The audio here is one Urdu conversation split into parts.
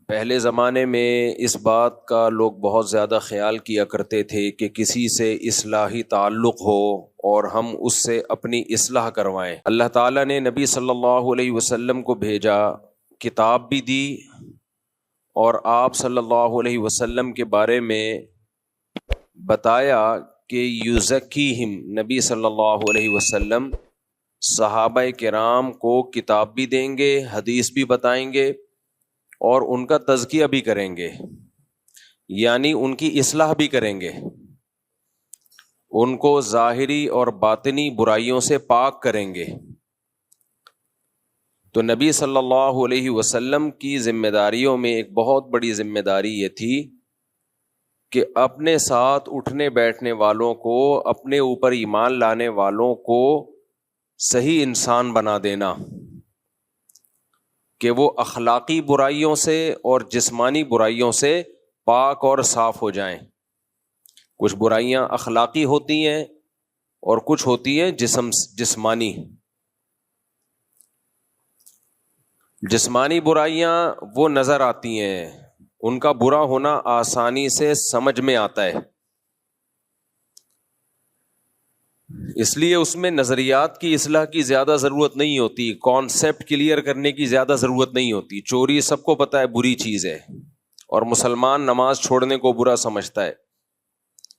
پہلے زمانے میں اس بات کا لوگ بہت زیادہ خیال کیا کرتے تھے کہ کسی سے اصلاحی تعلق ہو اور ہم اس سے اپنی اصلاح کروائیں۔ اللہ تعالیٰ نے نبی صلی اللہ علیہ وسلم کو بھیجا، کتاب بھی دی، اور آپ صلی اللہ علیہ وسلم کے بارے میں بتایا کہ یزکیہم، نبی صلی اللہ علیہ وسلم صحابہ کرام کو کتاب بھی دیں گے، حدیث بھی بتائیں گے، اور ان کا تزکیہ بھی کریں گے، یعنی ان کی اصلاح بھی کریں گے، ان کو ظاہری اور باطنی برائیوں سے پاک کریں گے۔ تو نبی صلی اللہ علیہ وسلم کی ذمہ داریوں میں ایک بہت بڑی ذمہ داری یہ تھی کہ اپنے ساتھ اٹھنے بیٹھنے والوں کو، اپنے اوپر ایمان لانے والوں کو صحیح انسان بنا دینا، کہ وہ اخلاقی برائیوں سے اور جسمانی برائیوں سے پاک اور صاف ہو جائیں۔ کچھ برائیاں اخلاقی ہوتی ہیں اور کچھ ہوتی ہیں جسمانی۔ جسمانی برائیاں وہ نظر آتی ہیں، ان کا برا ہونا آسانی سے سمجھ میں آتا ہے، اس لیے اس میں نظریات کی اصلاح کی زیادہ ضرورت نہیں ہوتی، کانسیپٹ کلیئر کرنے کی زیادہ ضرورت نہیں ہوتی۔ چوری سب کو پتہ ہے بری چیز ہے، اور مسلمان نماز چھوڑنے کو برا سمجھتا ہے،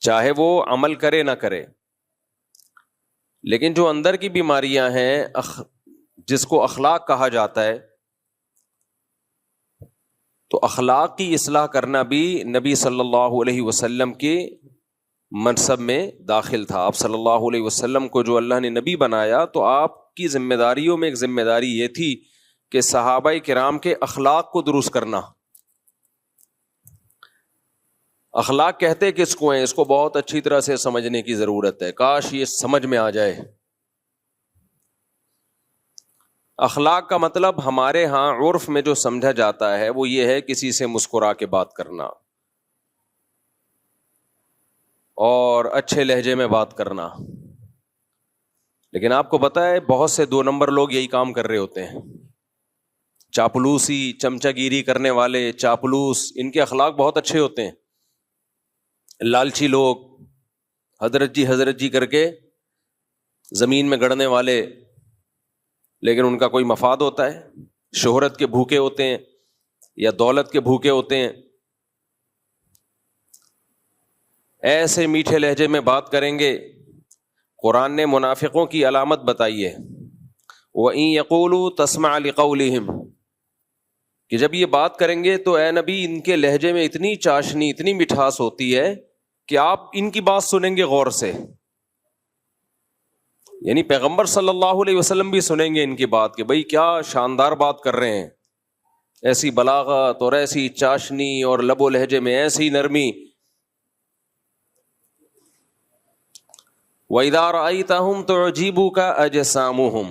چاہے وہ عمل کرے نہ کرے۔ لیکن جو اندر کی بیماریاں ہیں، جس کو اخلاق کہا جاتا ہے، تو اخلاق کی اصلاح کرنا بھی نبی صلی اللہ علیہ وسلم کے منصب میں داخل تھا۔ آپ صلی اللہ علیہ وسلم کو جو اللہ نے نبی بنایا، تو آپ کی ذمہ داریوں میں ایک ذمہ داری یہ تھی کہ صحابہ کرام کے اخلاق کو درست کرنا۔ اخلاق کہتے کس کو ہیں، اس کو بہت اچھی طرح سے سمجھنے کی ضرورت ہے، کاش یہ سمجھ میں آ جائے۔ اخلاق کا مطلب ہمارے ہاں عرف میں جو سمجھا جاتا ہے وہ یہ ہے کسی سے مسکرا کے بات کرنا اور اچھے لہجے میں بات کرنا۔ لیکن آپ کو پتہ ہے بہت سے 2 نمبر لوگ یہی کام کر رہے ہوتے ہیں، چاپلوسی، چمچہ گیری کرنے والے، چاپلوس، ان کے اخلاق بہت اچھے ہوتے ہیں۔ لالچی لوگ، حضرت جی کر کے زمین میں گڑنے والے، لیکن ان کا کوئی مفاد ہوتا ہے، شہرت کے بھوکے ہوتے ہیں یا دولت کے بھوکے ہوتے ہیں، ایسے میٹھے لہجے میں بات کریں گے۔ قرآن نے منافقوں کی علامت بتائی ہے، وَإِن يَقُولُوا تَسْمَعْ لِقَوْلِهِمْ، کہ جب یہ بات کریں گے تو اے نبی ان کے لہجے میں اتنی چاشنی، اتنی مٹھاس ہوتی ہے کہ آپ ان کی بات سنیں گے غور سے، یعنی پیغمبر صلی اللہ علیہ وسلم بھی سنیں گے ان کی بات کہ بھئی کیا شاندار بات کر رہے ہیں، ایسی بلاغت اور ایسی چاشنی اور لب و لہجے میں ایسی نرمی۔ وَإِذَا رَأَيْتَهُمْ تُعْجِبُكَ أَجْسَامُهُمْ،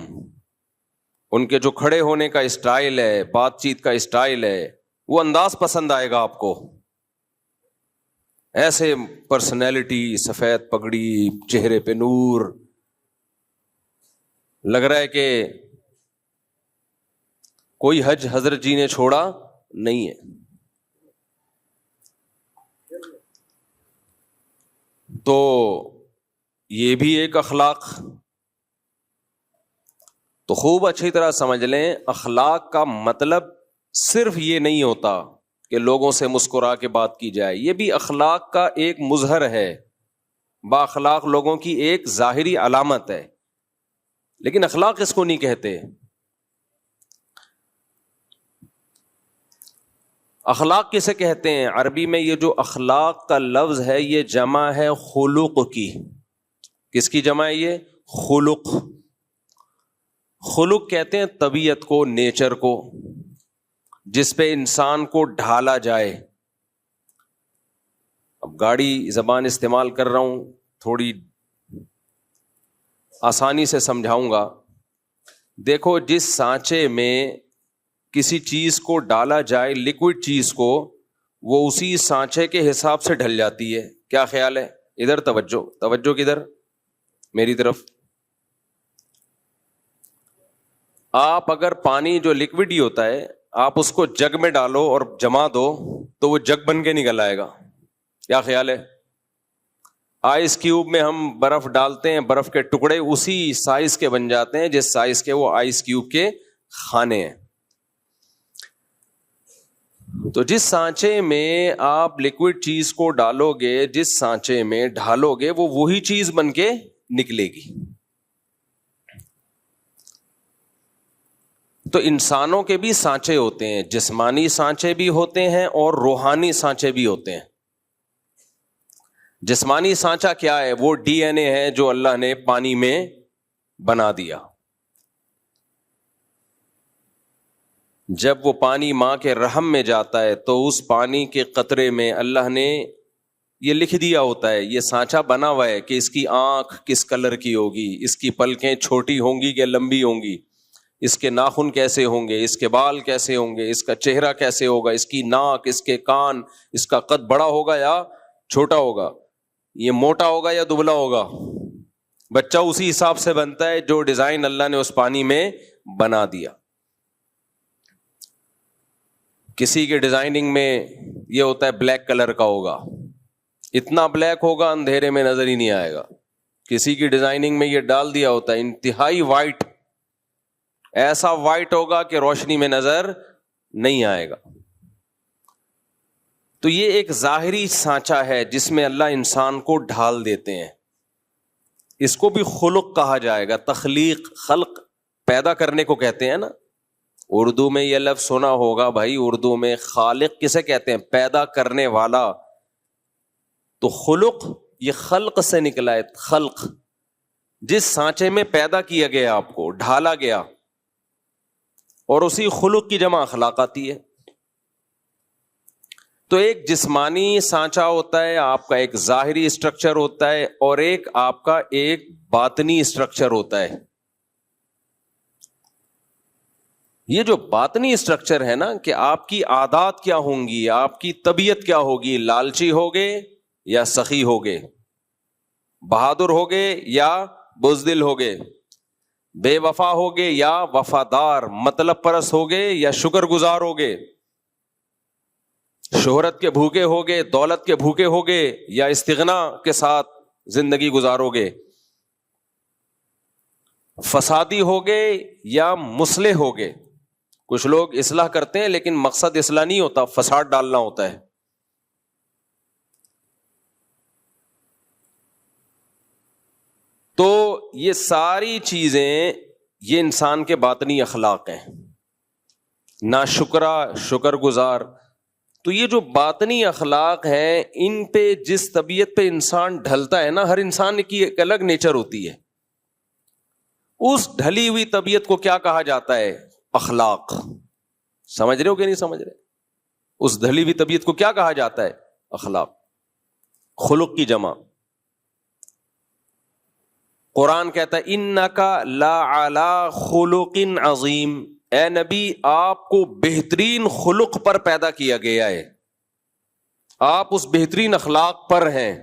ان کے جو کھڑے ہونے کا اسٹائل ہے، بات چیت کا اسٹائل ہے، وہ انداز پسند آئے گا آپ کو۔ ایسے پرسنالٹی، سفید پگڑی، چہرے پہ نور، لگ رہا ہے کہ کوئی حج حضرت جی نے چھوڑا نہیں ہے۔ تو یہ بھی ایک اخلاق، تو خوب اچھی طرح سمجھ لیں، اخلاق کا مطلب صرف یہ نہیں ہوتا کہ لوگوں سے مسکرا کے بات کی جائے، یہ بھی اخلاق کا ایک مظہر ہے، با اخلاق لوگوں کی ایک ظاہری علامت ہے، لیکن اخلاق اس کو نہیں کہتے۔ اخلاق کسے کہتے ہیں؟ عربی میں یہ جو اخلاق کا لفظ ہے یہ جمع ہے خلق کی۔ کس کی جمع ہے یہ؟ خلق۔ خلق کہتے ہیں طبیعت کو، نیچر کو، جس پہ انسان کو ڈھالا جائے۔ اب گاڑی زبان استعمال کر رہا ہوں، تھوڑی آسانی سے سمجھاؤں گا۔ دیکھو، جس سانچے میں کسی چیز کو ڈالا جائے، لیکوڈ چیز کو، وہ اسی سانچے کے حساب سے ڈھل جاتی ہے۔ کیا خیال ہے؟ ادھر توجہ کدھر؟ میری طرف۔ آپ اگر پانی جو لیکوڈ ہی ہوتا ہے، آپ اس کو جگ میں ڈالو اور جما دو تو وہ جگ بن کے نکل آئے گا. کیا خیال ہے؟ آئس کیوب میں ہم برف ڈالتے ہیں, برف کے ٹکڑے اسی سائز کے بن جاتے ہیں جس سائز کے وہ آئس کیوب کے خانے ہیں. تو جس سانچے میں آپ لکوڈ چیز کو ڈالو گے, جس سانچے میں ڈھالو گے, وہ وہی چیز بن کے نکلے گی. تو انسانوں کے بھی سانچے ہوتے ہیں, جسمانی سانچے بھی ہوتے ہیں اور روحانی سانچے بھی ہوتے ہیں. جسمانی سانچہ کیا ہے؟ وہ ڈی این اے ہے جو اللہ نے پانی میں بنا دیا. جب وہ پانی ماں کے رحم میں جاتا ہے تو اس پانی کے قطرے میں اللہ نے یہ لکھ دیا ہوتا ہے, یہ سانچہ بنا ہوا ہے کہ اس کی آنکھ کس کلر کی ہوگی, اس کی پلکیں چھوٹی ہوں گی کہ لمبی ہوں گی, اس کے ناخن کیسے ہوں گے, اس کے بال کیسے ہوں گے, اس کا چہرہ کیسے ہوگا, اس کی ناک, اس کے کان, اس کا قد بڑا ہوگا یا چھوٹا ہوگا, یہ موٹا ہوگا یا دبلا ہوگا. بچہ اسی حساب سے بنتا ہے جو ڈیزائن اللہ نے اس پانی میں بنا دیا. کسی کے ڈیزائننگ میں یہ ہوتا ہے بلیک کلر کا ہوگا, اتنا بلیک ہوگا اندھیرے میں نظر ہی نہیں آئے گا. کسی کی ڈیزائننگ میں یہ ڈال دیا ہوتا ہے انتہائی وائٹ, ایسا وائٹ ہوگا کہ روشنی میں نظر نہیں آئے گا. تو یہ ایک ظاہری سانچہ ہے جس میں اللہ انسان کو ڈھال دیتے ہیں. اس کو بھی خلق کہا جائے گا. تخلیق, خلق پیدا کرنے کو کہتے ہیں نا. اردو میں یہ لفظ سنا ہوگا بھائی, اردو میں خالق کسے کہتے ہیں؟ پیدا کرنے والا. تو خلق یہ خلق سے نکلا ہے. خلق جس سانچے میں پیدا کیا گیا, آپ کو ڈھالا گیا, اور اسی خلق کی جمع اخلاق آتی ہے. تو ایک جسمانی سانچہ ہوتا ہے, آپ کا ایک ظاہری اسٹرکچر ہوتا ہے, اور ایک آپ کا ایک باطنی اسٹرکچر ہوتا ہے. یہ جو باطنی اسٹرکچر ہے نا, کہ آپ کی عادات کیا ہوں گی, آپ کی طبیعت کیا ہوگی, لالچی ہوگے یا سخی ہوگے, بہادر ہوگے یا بزدل ہوگے, بے وفا ہوگے یا وفادار, مطلب پرست ہوگے یا شکر گزار ہوگے, شہرت کے بھوکے ہوگے, دولت کے بھوکے ہوگے یا استغنا کے ساتھ زندگی گزارو گے, فسادی ہوگے یا مصلح ہوگے. کچھ لوگ اصلاح کرتے ہیں لیکن مقصد اصلاح نہیں ہوتا, فساد ڈالنا ہوتا ہے. تو یہ ساری چیزیں یہ انسان کے باطنی اخلاق ہیں. ناشکرا, شکر گزار. تو یہ جو باطنی اخلاق ہیں, ان پہ جس طبیعت پہ انسان ڈھلتا ہے نا, ہر انسان کی ایک الگ نیچر ہوتی ہے. اس ڈھلی ہوئی طبیعت کو کیا کہا جاتا ہے؟ اخلاق. سمجھ رہے ہو کہ نہیں سمجھ رہے؟ اس ڈھلی ہوئی طبیعت کو کیا کہا جاتا ہے؟ اخلاق. خلق کی جمع. قرآن کہتا ہے انکا لعلی خلق عظیم, اے نبی آپ کو بہترین خلق پر پیدا کیا گیا ہے, آپ اس بہترین اخلاق پر ہیں.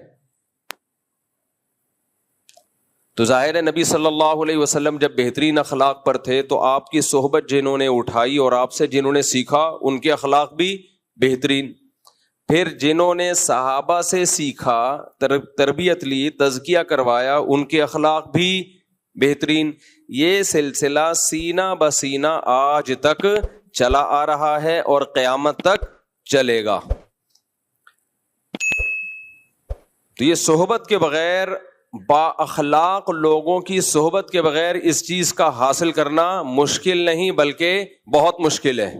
تو ظاہر ہے نبی صلی اللہ علیہ وسلم جب بہترین اخلاق پر تھے تو آپ کی صحبت جنہوں نے اٹھائی اور آپ سے جنہوں نے سیکھا ان کے اخلاق بھی بہترین. پھر جنہوں نے صحابہ سے سیکھا, تربیت لی, تزکیہ کروایا, ان کے اخلاق بھی بہترین. یہ سلسلہ سینہ بسینہ آج تک چلا آ رہا ہے اور قیامت تک چلے گا. تو یہ صحبت کے بغیر, با اخلاق لوگوں کی صحبت کے بغیر اس چیز کا حاصل کرنا مشکل نہیں بلکہ بہت مشکل ہے.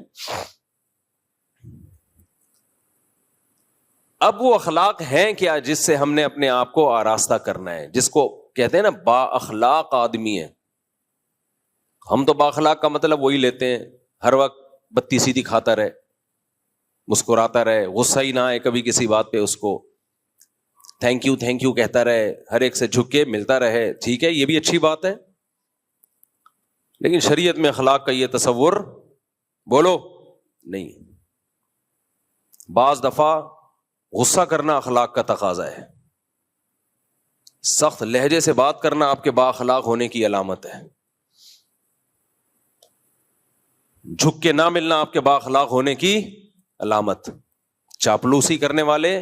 اب وہ اخلاق ہیں کیا جس سے ہم نے اپنے آپ کو آراستہ کرنا ہے, جس کو کہتے ہیں نا با اخلاق آدمی ہے. ہم تو با اخلاق کا مطلب وہی لیتے ہیں, ہر وقت بتی سیدھی کھاتا رہے, مسکراتا رہے, غصہ ہی نہ آئے کبھی کسی بات پہ, اس کو تھینک یو کہتا رہے, ہر ایک سے جھک کے ملتا رہے. ٹھیک ہے, یہ بھی اچھی بات ہے, لیکن شریعت میں اخلاق کا یہ تصور بولو نہیں. بعض دفعہ غصہ کرنا اخلاق کا تقاضا ہے, سخت لہجے سے بات کرنا آپ کے با اخلاق ہونے کی علامت ہے. جھک کے نہ ملنا آپ کے بااخلاق ہونے کی علامت. چاپلوسی کرنے والے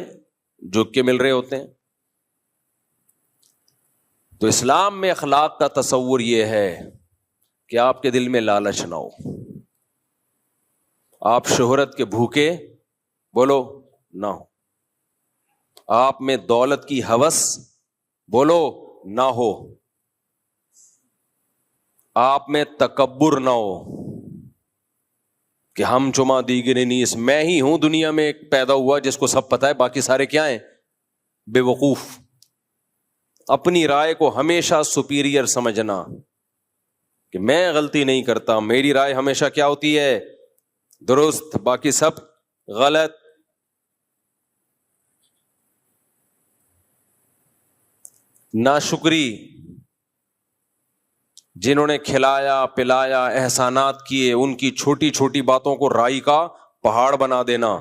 جھک کے مل رہے ہوتے ہیں. تو اسلام میں اخلاق کا تصور یہ ہے کہ آپ کے دل میں لالچ نہ ہو. آپ شہرت کے بھوکے بولو نہ ہو. آپ میں دولت کی ہوس بولو نہ ہو. آپ میں تکبر نہ ہو کہ ہم چما دیگر نیس, میں ہی ہوں دنیا میں پیدا ہوا جس کو سب پتا ہے, باقی سارے کیا ہیں بے وقوف. اپنی رائے کو ہمیشہ سپیریئر سمجھنا کہ میں غلطی نہیں کرتا, میری رائے ہمیشہ کیا ہوتی ہے درست, باقی سب غلط. ناشکری, جنہوں نے کھلایا پلایا احسانات کیے ان کی چھوٹی چھوٹی باتوں کو رائی کا پہاڑ بنا دینا.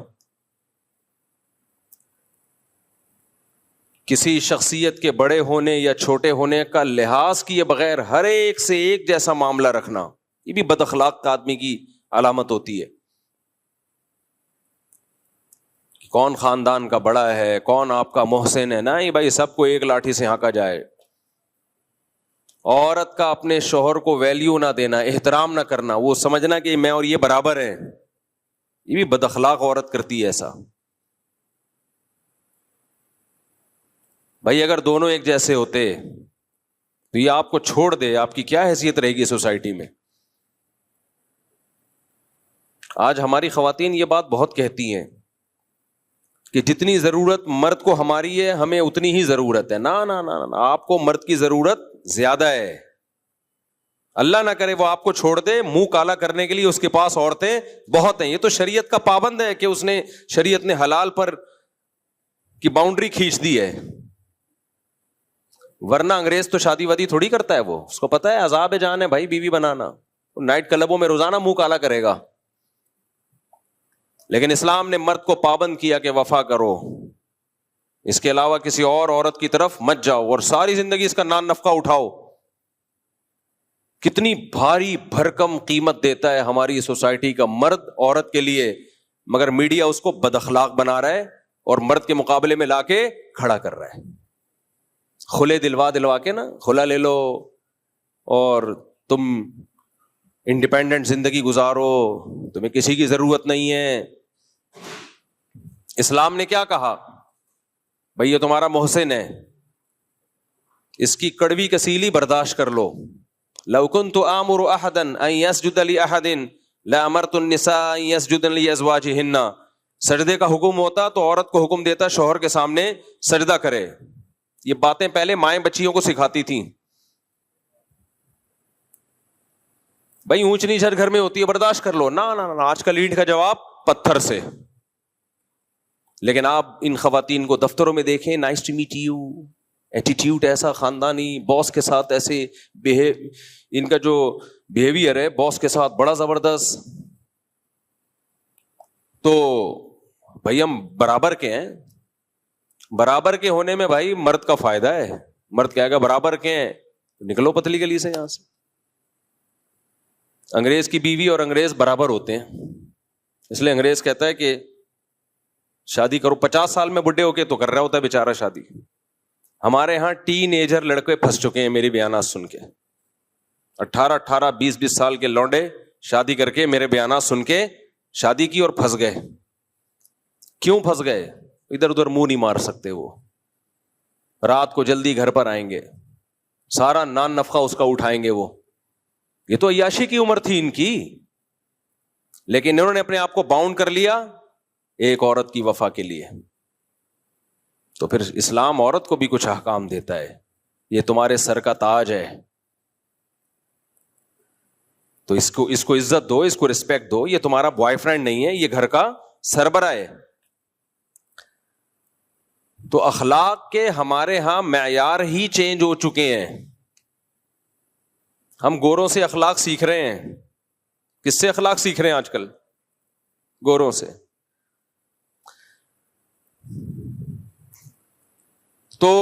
کسی شخصیت کے بڑے ہونے یا چھوٹے ہونے کا لحاظ کیے بغیر ہر ایک سے ایک جیسا معاملہ رکھنا, یہ بھی بد اخلاق آدمی کی علامت ہوتی ہے. کون خاندان کا بڑا ہے, کون آپ کا محسن ہے, نہیں بھائی سب کو ایک لاٹھی سے ہانکا جائے. عورت کا اپنے شوہر کو ویلیو نہ دینا, احترام نہ کرنا, وہ سمجھنا کہ میں اور یہ برابر ہیں, یہ بھی بد اخلاق عورت کرتی ہے ایسا. بھائی اگر دونوں ایک جیسے ہوتے تو یہ آپ کو چھوڑ دے, آپ کی کیا حیثیت رہے گی سوسائٹی میں. آج ہماری خواتین یہ بات بہت کہتی ہیں کہ جتنی ضرورت مرد کو ہماری ہے ہمیں اتنی ہی ضرورت ہے. نا نا نا نا, آپ کو مرد کی ضرورت زیادہ ہے. اللہ نہ کرے وہ آپ کو چھوڑ دے, منہ کالا کرنے کے لیے اس کے پاس عورتیں بہت ہیں. یہ تو شریعت کا پابند ہے کہ اس نے شریعت نے حلال پر کی باؤنڈری کھینچ دی ہے. ورنہ انگریز تو شادی وادی تھوڑی کرتا ہے, وہ اس کو پتا ہے عذاب جان ہے بھائی بیوی بنانا. نائٹ کلبوں میں روزانہ منہ کالا کرے گا. لیکن اسلام نے مرد کو پابند کیا کہ وفا کرو, اس کے علاوہ کسی اور عورت کی طرف مت جاؤ اور ساری زندگی اس کا نان نفقہ اٹھاؤ. کتنی بھاری بھرکم قیمت دیتا ہے ہماری سوسائٹی کا مرد عورت کے لیے, مگر میڈیا اس کو بد اخلاق بنا رہا ہے اور مرد کے مقابلے میں لا کے کھڑا کر رہا ہے. کھلے دلوا کے نا, کھلا لے لو اور تم انڈیپینڈنٹ زندگی گزارو, تمہیں کسی کی ضرورت نہیں ہے. اسلام نے کیا کہا, بھئی یہ تمہارا محسن ہے, اس کی کڑوی کسیلی برداشت کر لو. لو كنت آمر احدا ان يسجد لاحد لامرت النساء ان يسجدن لازواجهن. سجدے کا حکم ہوتا تو عورت کو حکم دیتا شوہر کے سامنے سجدہ کرے. یہ باتیں پہلے مائیں بچیوں کو سکھاتی تھیں. بھائی اونچ نیچ ہر گھر میں ہوتی ہے, برداشت کر لو. نا نا نا, آج کل اینٹ کا جواب پتھر سے. لیکن آپ ان خواتین کو دفتروں میں دیکھیں, nice to meet you, attitude ایسا خاندانی, باس کے ساتھ ایسے ان کا جو بیہیویئر ہے باس کے ساتھ بڑا زبردست. تو بھائی ہم برابر کے ہیں, برابر کے ہونے میں بھائی مرد کا فائدہ ہے. مرد کہے گا برابر کے ہیں, نکلو پتلی گلی سے یہاں سے. انگریز کی بیوی اور انگریز برابر ہوتے ہیں, اس لیے انگریز کہتا ہے کہ شادی کرو. 50 سال میں بڈھے ہو کے تو کر رہا ہوتا ہے بیچارہ شادی. ہمارے ہاں ٹین ایجر لڑکے پھنس چکے ہیں میری بیانات سن کے. 18 20 سال کے لونڈے شادی کر کے میرے بیانات سن کے شادی کی اور پھنس گئے. کیوں پھنس گئے؟ ادھر ادھر منہ نہیں مار سکتے. وہ رات کو جلدی گھر پر آئیں گے, سارا نان نفقہ اس کا اٹھائیں گے. وہ یہ تو عیاشی کی عمر تھی ان کی, لیکن انہوں نے اپنے آپ کو باؤنڈ کر لیا ایک عورت کی وفا کے لیے. تو پھر اسلام عورت کو بھی کچھ احکام دیتا ہے, یہ تمہارے سر کا تاج ہے, تو اس کو عزت دو, اس کو رسپیکٹ دو. یہ تمہارا بوائے فرینڈ نہیں ہے, یہ گھر کا سربراہ ہے. تو اخلاق کے ہمارے ہاں معیار ہی چینج ہو چکے ہیں. ہم گوروں سے اخلاق سیکھ رہے ہیں. کس سے اخلاق سیکھ رہے ہیں آج کل؟ گوروں سے. تو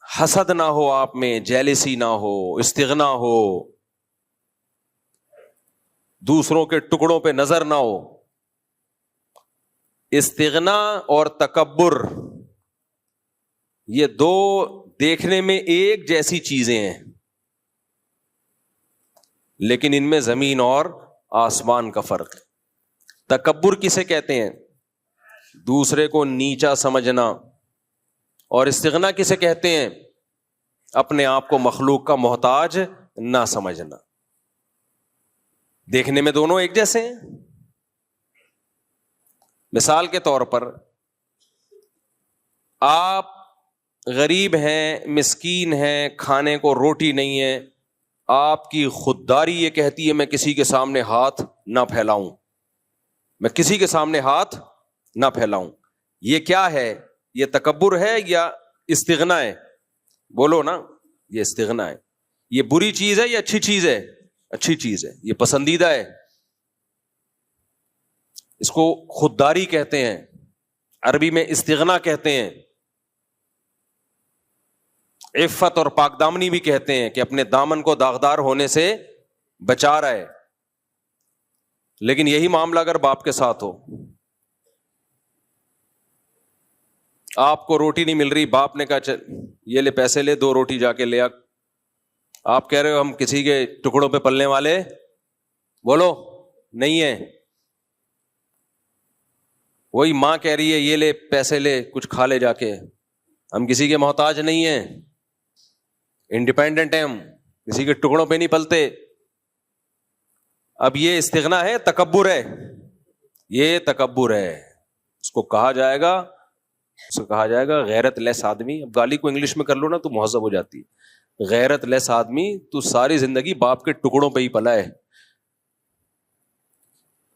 حسد نہ ہو آپ میں, جیلسی نہ ہو, استغنا ہو. دوسروں کے ٹکڑوں پہ نظر نہ ہو. استغنا اور تکبر یہ دو دیکھنے میں ایک جیسی چیزیں ہیں, لیکن ان میں زمین اور آسمان کا فرق ہے. تکبر کسے کہتے ہیں؟ دوسرے کو نیچا سمجھنا. اور استغنا کسے کہتے ہیں؟ اپنے آپ کو مخلوق کا محتاج نہ سمجھنا. دیکھنے میں دونوں ایک جیسے ہیں. مثال کے طور پر آپ غریب ہیں, مسکین ہیں, کھانے کو روٹی نہیں ہے, آپ کی خودداری یہ کہتی ہے میں کسی کے سامنے ہاتھ نہ پھیلاؤں, میں کسی کے سامنے ہاتھ نہ پھیلاؤں. یہ کیا ہے؟ یہ تکبر ہے یا استغنا ہے؟ بولو نا. یہ استغنا ہے. یہ بری چیز ہے یا اچھی چیز ہے؟ اچھی چیز ہے, یہ پسندیدہ ہے. اس کو خودداری کہتے ہیں, عربی میں استغنا کہتے ہیں. عفت اور پاک دامنی بھی کہتے ہیں کہ اپنے دامن کو داغدار ہونے سے بچا رہا ہے. لیکن یہی معاملہ اگر باپ کے ساتھ ہو, آپ کو روٹی نہیں مل رہی, باپ نے کہا چل یہ لے پیسے لے, 2 روٹی جا کے لے آ. آپ کہہ رہے ہو ہم کسی کے ٹکڑوں پہ پلنے والے بولو نہیں ہے. وہی ماں کہہ رہی ہے یہ لے پیسے لے کچھ کھا لے جا کے, ہم کسی کے محتاج نہیں ہیں, انڈیپینڈنٹ ہیں, ہم کسی کے ٹکڑوں پہ نہیں پلتے. اب یہ استغنا ہے, تکبر ہے؟ یہ تکبر ہے. اس کو کہا جائے گا غیرت لیس آدمی. اب گالی کو انگلش میں کر لو نا تو مہذب ہو جاتی ہے. غیرت لیس آدمی, تو ساری زندگی باپ کے ٹکڑوں پہ ہی پلا ہے.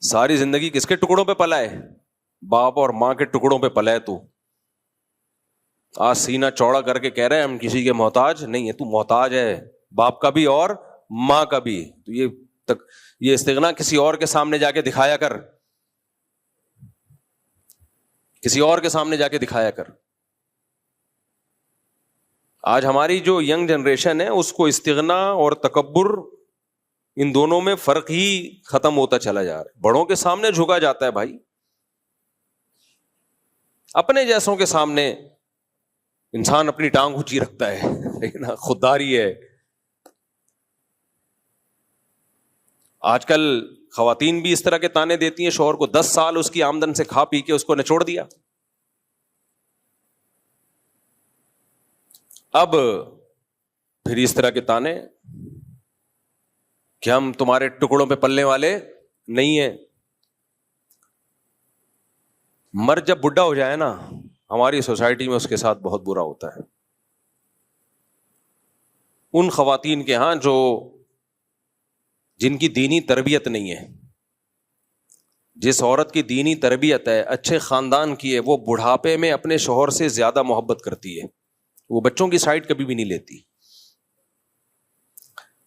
ساری زندگی کس کے ٹکڑوں پہ پلا ہے؟ باپ اور ماں کے ٹکڑوں پہ پلا ہے. تو آج سینہ چوڑا کر کے کہہ رہے ہیں ہم کسی کے محتاج نہیں ہے. تو محتاج ہے باپ کا بھی اور ماں کا بھی. تو یہ استغنا کسی اور کے سامنے جا کے دکھایا کر, کسی اور کے سامنے جا کے دکھایا کر. آج ہماری جو ینگ جنریشن ہے اس کو استغنا اور تکبر ان دونوں میں فرق ہی ختم ہوتا چلا جا رہا ہے. بڑوں کے سامنے جھکا جاتا ہے بھائی, اپنے جیسوں کے سامنے انسان اپنی ٹانگ اونچی رکھتا ہے, لیکن خودداری ہے. آج کل خواتین بھی اس طرح کے تانے دیتی ہیں شوہر کو, 10 سال اس کی آمدن سے کھا پی کے اس کو نچوڑ دیا. اب پھر اس طرح کے تانے کہ ہم تمہارے ٹکڑوں پہ پلنے والے نہیں ہیں. مرد جب بڈھا ہو جائے نا, ہماری سوسائٹی میں اس کے ساتھ بہت برا ہوتا ہے. ان خواتین کے ہاں جن کی دینی تربیت نہیں ہے, جس عورت کی دینی تربیت ہے, اچھے خاندان کی ہے, وہ بڑھاپے میں اپنے شوہر سے زیادہ محبت کرتی ہے. وہ بچوں کی سائڈ کبھی بھی نہیں لیتی.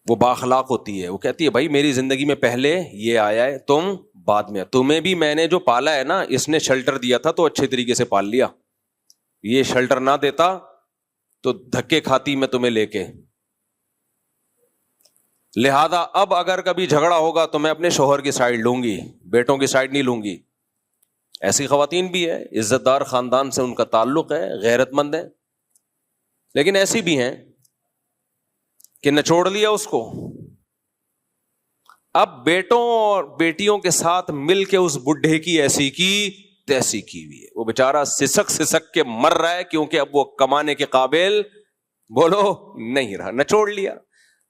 وہ بااخلاق ہوتی ہے. وہ کہتی ہے بھائی میری زندگی میں پہلے یہ آیا ہے, تم بعد میں. تمہیں بھی میں نے جو پالا ہے نا, اس نے شیلٹر دیا تھا تو اچھے طریقے سے پال لیا. یہ شیلٹر نہ دیتا تو دھکے کھاتی میں تمہیں لے کے. لہذا اب اگر کبھی جھگڑا ہوگا تو میں اپنے شوہر کی سائڈ لوں گی, بیٹوں کی سائڈ نہیں لوں گی. ایسی خواتین بھی ہے, عزت دار خاندان سے ان کا تعلق ہے, غیرت مند ہے. لیکن ایسی بھی ہیں کہ نچوڑ لیا اس کو. اب بیٹوں اور بیٹیوں کے ساتھ مل کے اس بڈھے کی ایسی کی تیسی کی ہوئی ہے. وہ بیچارہ سسک کے مر رہا ہے, کیونکہ اب وہ کمانے کے قابل بولو نہیں رہا, نچوڑ لیا.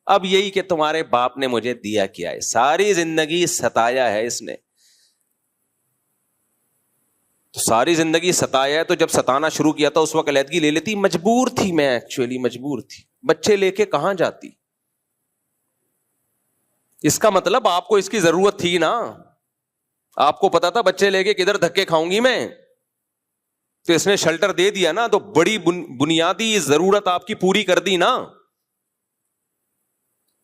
اب یہی کہ تمہارے باپ نے مجھے دیا کیا ہے, ساری زندگی ستایا ہے اس نے. تو ساری زندگی ستایا ہے, تو جب ستانا شروع کیا تھا اس وقت علیحدگی لے لیتی. مجبور تھی میں, ایکچولی مجبور تھی. بچے لے کے کہاں جاتی؟ اس کا مطلب آپ کو اس کی ضرورت تھی نا. آپ کو پتا تھا بچے لے کے کدھر دھکے کھاؤں گی میں, تو اس نے شیلٹر دے دیا نا, تو بڑی بنیادی ضرورت آپ کی پوری کر دی نا.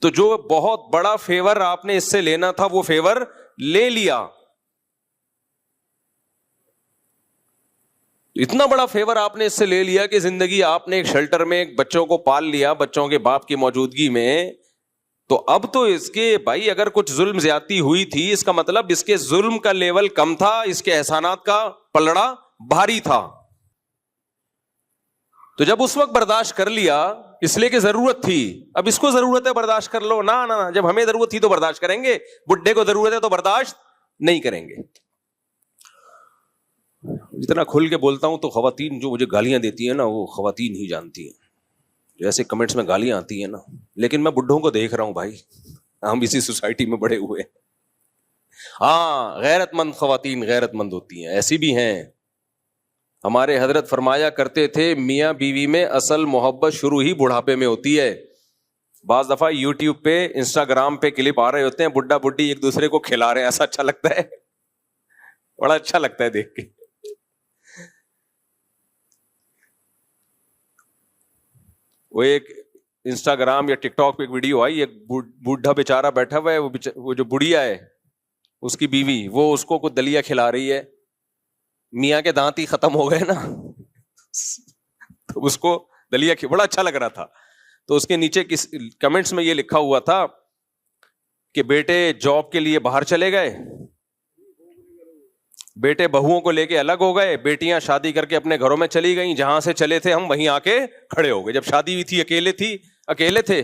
تو جو بہت بڑا فیور آپ نے اس سے لینا تھا وہ فیور لے لیا. اتنا بڑا فیور آپ نے اس سے لے لیا کہ زندگی آپ نے ایک شیلٹر میں ایک بچوں کو پال لیا, بچوں کے باپ کی موجودگی میں. تو اب تو اس کے بھائی اگر کچھ ظلم زیادتی ہوئی تھی اس کا مطلب اس کے ظلم کا لیول کم تھا, اس کے احسانات کا پلڑا بھاری تھا. تو جب اس وقت برداشت کر لیا اس لیے کہ ضرورت تھی, اب اس کو ضرورت ہے برداشت کر لو, نہ جب ہمیں ضرورت تھی تو برداشت کریں گے, بڈھے کو ضرورت ہے تو برداشت نہیں کریں گے. جتنا کھل کے بولتا ہوں تو خواتین جو مجھے گالیاں دیتی ہیں نا وہ خواتین ہی جانتی ہیں, جیسے کمنٹس میں گالیاں آتی ہیں نا, لیکن میں بڈھوں کو دیکھ رہا ہوں بھائی, ہم اسی سوسائٹی میں بڑے ہوئے. ہاں غیرت مند خواتین غیرت مند ہوتی ہیں, ایسی بھی ہیں. ہمارے حضرت فرمایا کرتے تھے میاں بیوی میں اصل محبت شروع ہی بڑھاپے میں ہوتی ہے. بعض دفعہ یوٹیوب پہ انسٹاگرام پہ کلپ آ رہے ہوتے ہیں بڈھا بڈھی ایک دوسرے کو کھلا رہے ہیں, ایسا اچھا لگتا ہے, بڑا اچھا لگتا ہے دیکھ کے. وہ ایک انسٹاگرام یا ٹک ٹاک پہ ایک ویڈیو آئی, ایک بوڑھا بیچارہ بیٹھا ہوا ہے, وہ جو بڑھیا ہے اس کی بیوی, وہ اس کو کچھ دلیا کھلا رہی ہے. میاں کے دانت ہی ختم ہو گئے نا تو اس کو دلیا بڑا اچھا لگ رہا تھا. تو اس کے نیچے کمنٹس میں یہ لکھا ہوا تھا کہ بیٹے جاب کے لیے باہر چلے گئے, بیٹے بہوؤں کو لے کے الگ ہو گئے, بیٹیاں شادی کر کے اپنے گھروں میں چلی گئیں, جہاں سے چلے تھے ہم وہیں آ کے کھڑے ہو گئے. جب شادی ہوئی تھی اکیلے تھے.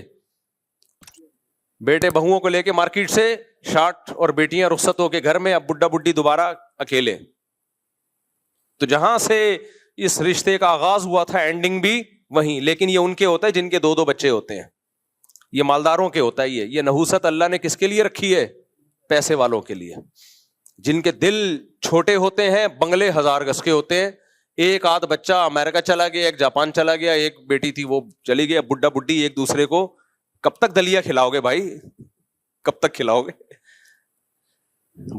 بیٹے بہوؤں کو لے کے مارکیٹ سے شارٹ اور بیٹیاں رخصت ہو کے گھر میں, اب بڈھا بڈھی دوبارہ اکیلے. تو جہاں سے اس رشتے کا آغاز ہوا تھا اینڈنگ بھی وہیں, لیکن یہ ان کے ہوتا ہے جن کے 2 بچے ہوتے ہیں, یہ مالداروں کے ہوتا ہے. یہ نحوست اللہ نے کس کے لیے رکھی ہے؟ پیسے والوں کے لیے. جن کے دل چھوٹے ہوتے ہیں بنگلے 1000 گز کے ہوتے ہیں. ایک آدھ بچہ امریکہ چلا گیا, ایک جاپان چلا گیا, ایک بیٹی تھی وہ چلی گئی, بڈھا بڈھی ایک دوسرے کو کب تک دلیا کھلاؤ گے بھائی, کب تک کھلاؤ گے؟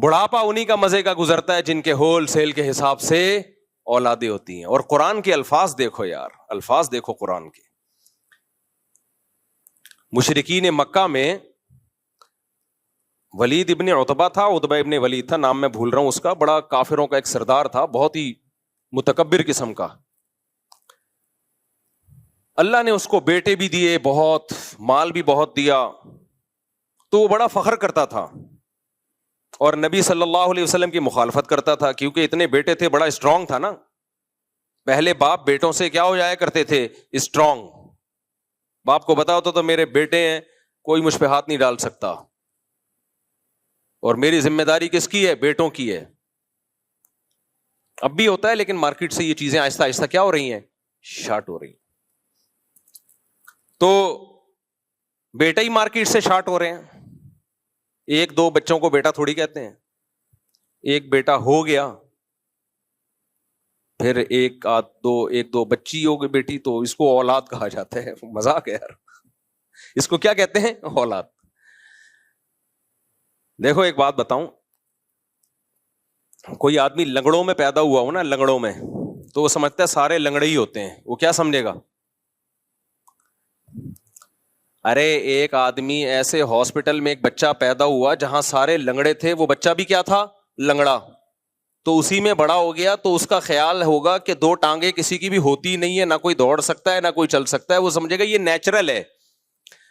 بڑھاپا انہی کا مزے کا گزرتا ہے جن کے ہول سیل کے حساب سے اولادیں ہوتی ہیں. اور قرآن کے الفاظ دیکھو یار, الفاظ دیکھو قرآن کے. مشرکین مکہ میں ولید ابن عتبہ تھا, عتبہ ابن ولید تھا, نام میں بھول رہا ہوں اس کا, بڑا کافروں کا ایک سردار تھا, بہت ہی متکبر قسم کا. اللہ نے اس کو بیٹے بھی دیے, بہت مال بھی بہت دیا, تو وہ بڑا فخر کرتا تھا اور نبی صلی اللہ علیہ وسلم کی مخالفت کرتا تھا, کیونکہ اتنے بیٹے تھے, بڑا اسٹرانگ تھا نا. پہلے باپ بیٹوں سے کیا ہو جایا کرتے تھے؟ اسٹرانگ. باپ کو بتا ہوتا تو میرے بیٹے ہیں, کوئی مجھ پہ ہاتھ نہیں ڈال سکتا, اور میری ذمہ داری کس کی ہے؟ بیٹوں کی ہے. اب بھی ہوتا ہے, لیکن مارکیٹ سے یہ چیزیں آہستہ آہستہ کیا ہو رہی ہیں؟ شارٹ ہو رہی ہیں. تو بیٹا ہی مارکیٹ سے شارٹ ہو رہے ہیں. 1-2 بچوں کو بیٹا تھوڑی کہتے ہیں. ایک بیٹا ہو گیا, پھر 1-2 بچی ہو گئی بیٹی, تو اس کو اولاد کہا جاتا ہے. مذاق ہے یار, اس کو کیا کہتے ہیں؟ اولاد. دیکھو ایک بات بتاؤں, کوئی آدمی لنگڑوں میں پیدا ہوا ہو نا, لنگڑوں میں, تو وہ سمجھتا ہے سارے لنگڑے ہی ہوتے ہیں. وہ کیا سمجھے گا؟ ارے ایک آدمی ایسے ہاسپٹل میں ایک بچہ پیدا ہوا جہاں سارے لنگڑے تھے, وہ بچہ بھی کیا تھا؟ لنگڑا. تو اسی میں بڑا ہو گیا, تو اس کا خیال ہوگا کہ 2 ٹانگیں کسی کی بھی ہوتی نہیں ہے, نہ کوئی دوڑ سکتا ہے نہ کوئی چل سکتا ہے. وہ سمجھے گا یہ نیچرل ہے.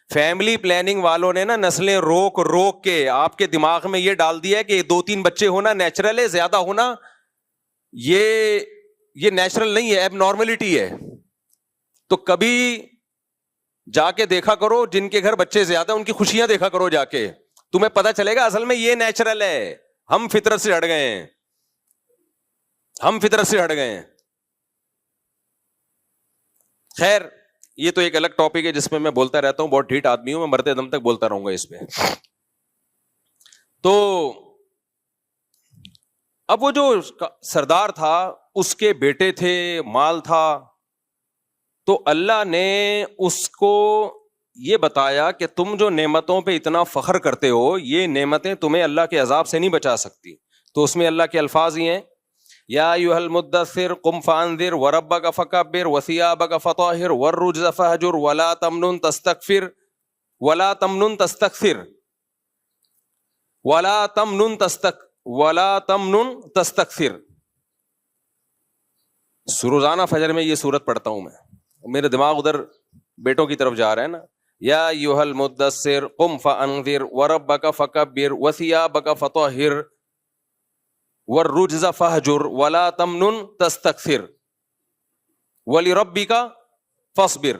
فیملی پلاننگ والوں نے نا نسلیں روک روک کے آپ کے دماغ میں یہ ڈال دیا ہے کہ 2-3 بچے ہونا نیچرل ہے, زیادہ ہونا یہ نیچرل نہیں ہے, ایب نارملٹی ہے. تو کبھی جا کے دیکھا کرو جن کے گھر بچے زیادہ, ان کی خوشیاں دیکھا کرو جا کے, تمہیں پتہ چلے گا اصل میں یہ نیچرل ہے. ہم فطرت سے ہٹ گئے ہیں, ہم فطرت سے ہٹ گئے ہیں. خیر یہ تو ایک الگ ٹاپک ہے جس پہ میں بولتا رہتا ہوں, بہت ڈھیٹ آدمی ہوں میں, مرتے دم تک بولتا رہوں گا اس پہ. تو اب وہ جو سردار تھا اس کے بیٹے تھے, مال تھا, تو اللہ نے اس کو یہ بتایا کہ تم جو نعمتوں پہ اتنا فخر کرتے ہو, یہ نعمتیں تمہیں اللہ کے عذاب سے نہیں بچا سکتی. تو اس میں اللہ کے الفاظ ہی ہیں, یا ایھا المدثر قم فانذر وربک فکبر وثیابک فطہر والرجز فہجر ولا تمنن تستکثر ولا تمنن تستکثر. روزانہ فجر میں یہ سورت پڑھتا ہوں میں, میرے دماغ ادھر بیٹوں کی طرف جا رہا ہے نا. یا ایھا المدثر قم فانذر وربک فکبر وثیابک فطہر والرجز فہجر ولا تمنن تستکثر ولربک فاصبر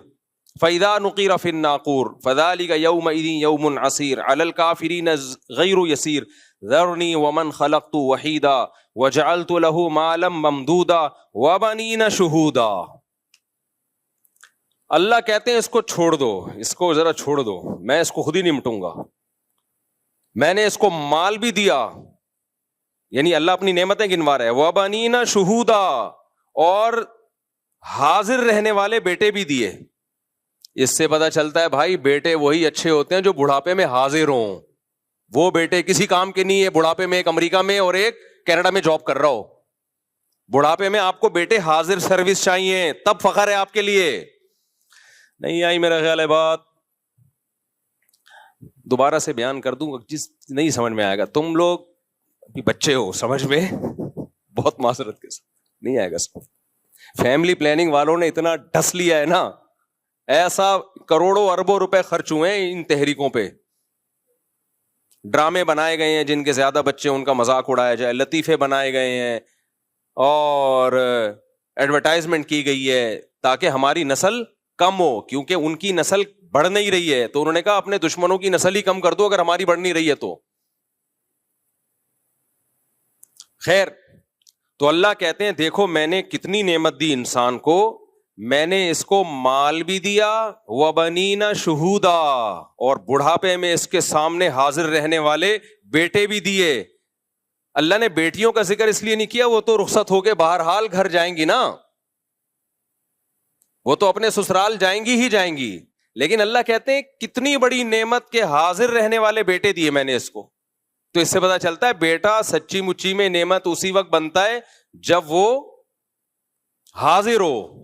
فإذا نقر في الناقور فذلك يومئذ يوم عسير على الكافرين غير يسير ذرني ومن خلقت وحيدا وجعلت له مالا ممدودا وبنين شهودا. اللہ کہتے ہیں اس کو چھوڑ دو، اس کو ذرا چھوڑ دو، میں اس کو خود ہی نمٹوں گا. میں نے اس کو مال بھی دیا، یعنی اللہ اپنی نعمتیں گنوا رہا ہے. وبنین شہودا، اور حاضر رہنے والے بیٹے بھی دیے. اس سے پتہ چلتا ہے بھائی بیٹے وہی اچھے ہوتے ہیں جو بڑھاپے میں حاضر ہوں. وہ بیٹے کسی کام کے نہیں ہے، بڑھاپے میں ایک امریکہ میں اور ایک کینیڈا میں جاب کر رہا ہو. بڑھاپے میں آپ کو بیٹے حاضر سروس چاہیے، تب فخر ہے آپ کے لیے. نہیں آئی میرا خیال ہے بات، دوبارہ سے بیان کر دوں گا جس نہیں سمجھ میں آئے گا. تم لوگ ابھی بچے ہو، سمجھ میں بہت معذرت کے ساتھ نہیں آئے گا. فیملی پلاننگ والوں نے اتنا ڈس لیا ہے نا، ایسا کروڑوں اربوں روپے خرچ ہوئے ہیں ان تحریکوں پہ. ڈرامے بنائے گئے ہیں جن کے زیادہ بچے ان کا مذاق اڑایا جائے، لطیفے بنائے گئے ہیں اور ایڈورٹائزمنٹ کی گئی ہے تاکہ ہماری نسل کم ہو، کیونکہ ان کی نسل بڑھ نہیں رہی ہے. تو انہوں نے کہا اپنے دشمنوں کی نسل ہی کم کر دو اگر ہماری بڑھ نہیں رہی ہے تو. خیر، تو اللہ کہتے ہیں دیکھو میں نے کتنی نعمت دی انسان کو، میں نے اس کو مال بھی دیا، وبنین شہودا، اور بڑھاپے میں اس کے سامنے حاضر رہنے والے بیٹے بھی دیے. اللہ نے بیٹیوں کا ذکر اس لیے نہیں کیا، وہ تو رخصت ہو کے بہرحال گھر جائیں گی نا، وہ تو اپنے سسرال جائیں گی ہی جائیں گی. لیکن اللہ کہتے ہیں کتنی بڑی نعمت کے حاضر رہنے والے بیٹے دیے میں نے اس کو. تو اس سے پتا چلتا ہے بیٹا سچی مچی میں نعمت اسی وقت بنتا ہے جب وہ حاضر ہو.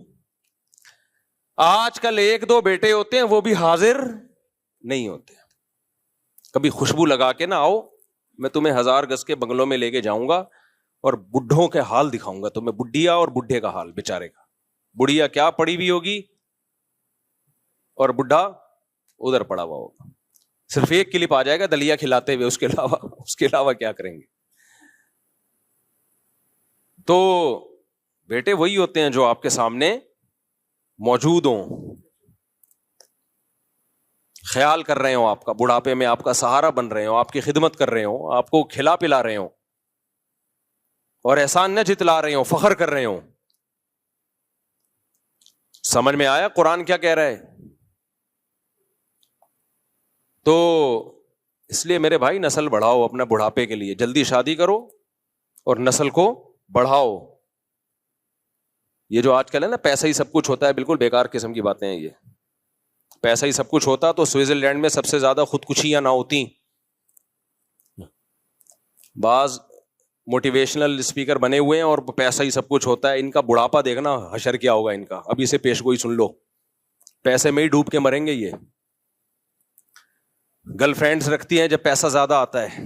آج کل ایک دو بیٹے ہوتے ہیں وہ بھی حاضر نہیں ہوتے. کبھی خوشبو لگا کے نہ آؤ، میں تمہیں 1000 گز کے بنگلوں میں لے کے جاؤں گا اور بڈھوں کے حال دکھاؤں گا تمہیں، بڈھیا اور بڈھے کا حال بیچارے کا. بڑھیا کیا پڑی ہوئی ہوگی اور بڈھا ادھر پڑا ہوا ہوگا. صرف ایک کلپ آ جائے گا دلیا کھلاتے ہوئے، اس کے علاوہ کیا کریں گے. تو بیٹے وہی ہوتے ہیں جو آپ کے سامنے موجود ہوں، خیال کر رہے ہوں آپ کا، بڑھاپے میں آپ کا سہارا بن رہے ہوں، آپ کی خدمت کر رہے ہوں، آپ کو کھلا پلا رہے ہوں اور احسان نہ جتلا رہے ہوں، فخر کر رہے ہوں. سمجھ میں آیا قرآن کیا کہہ رہا ہے؟ تو اس لیے میرے بھائی نسل بڑھاؤ اپنا بڑھاپے کے لیے، جلدی شادی کرو اور نسل کو بڑھاؤ. یہ جو آج کل ہے نا پیسہ ہی سب کچھ ہوتا ہے، بالکل بیکار قسم کی باتیں ہیں یہ. پیسہ ہی سب کچھ ہوتا تو سوئٹزرلینڈ میں سب سے زیادہ خودکشیاں نہ ہوتی. بعض موٹیویشنل اسپیکر بنے ہوئے ہیں اور پیسہ ہی سب کچھ ہوتا ہے. ان کا بڑھاپا دیکھنا حشر کیا ہوگا ان کا. ابھی سے پیش گوئی سن لو، پیسے میں ہی ڈوب کے مریں گے یہ. گرل فرینڈز رکھتی ہیں جب پیسہ زیادہ آتا ہے،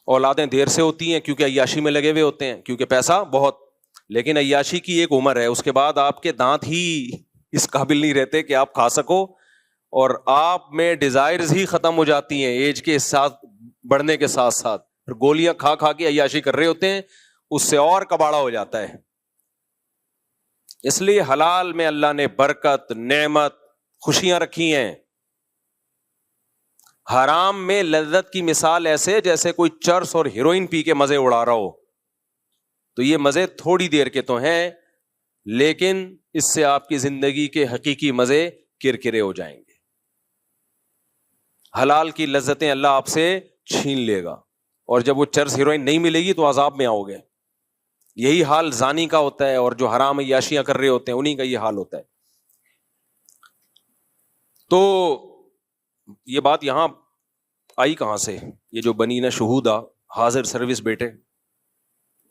اولادیں دیر سے ہوتی ہیں کیونکہ عیاشی میں لگے ہوئے ہوتے ہیں، کیونکہ پیسہ بہت. لیکن عیاشی کی ایک عمر ہے، اس کے بعد آپ کے دانت ہی اس قابل نہیں رہتے کہ آپ کھا سکو، اور آپ میں ڈیزائرز ہی ختم ہو جاتی ہیں ایج کے ساتھ بڑھنے کے ساتھ ساتھ. پھر گولیاں کھا کھا کے عیاشی کر رہے ہوتے ہیں، اس سے اور کباڑا ہو جاتا ہے. اس لیے حلال میں اللہ نے برکت، نعمت، خوشیاں رکھی ہیں. حرام میں لذت کی مثال ایسے جیسے کوئی چرس اور ہیروئن پی کے مزے اڑا رہا ہو. تو یہ مزے تھوڑی دیر کے تو ہیں، لیکن اس سے آپ کی زندگی کے حقیقی مزے کرکرے ہو جائیں گے. حلال کی لذتیں اللہ آپ سے چھین لے گا، اور جب وہ چرس ہیروئن نہیں ملے گی تو عذاب میں آؤ گے. یہی حال زانی کا ہوتا ہے، اور جو حرام عیاشیاں کر رہے ہوتے ہیں انہی کا یہ حال ہوتا ہے. تو یہ بات یہاں آئی کہاں سے؟ یہ جو بنینا شہودا، حاضر سروس بیٹے،